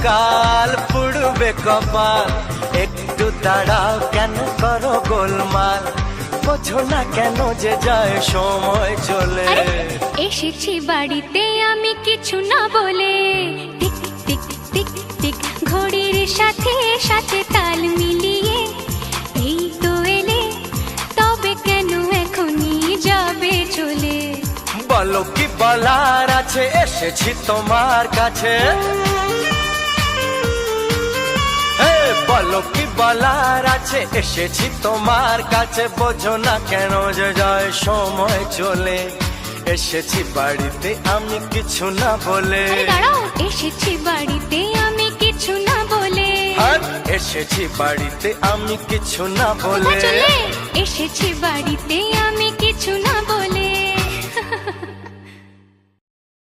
কাল পুড়বে কপাল, একটু দাঁড়াও কেন করো গোলমাল, বোঝো না কেন যে যায় সময় চলে। এসেছি বাড়িতে আমি কিছু না বলে, টিক টিক টিক টিক ঘড়ির সাথে সাথে তাল মিলিয়ে, এই তো এলে তবে কেন এখনই যাবে চলে। বলো কি বলার আছে, এসেছি তোমার কাছে। বলো কি বলার আছে, এসেছি তোমার কাছে, বোঝো না কেন যে যায় সময় চলে। এসেছি বাড়িতে আমি কিছু না বলে। দাঁড়াও, এসেছি বাড়িতে আমি কিছু না বলে। এসেছি বাড়িতে আমি কিছু না বলে। এসেছি বাড়িতে আমি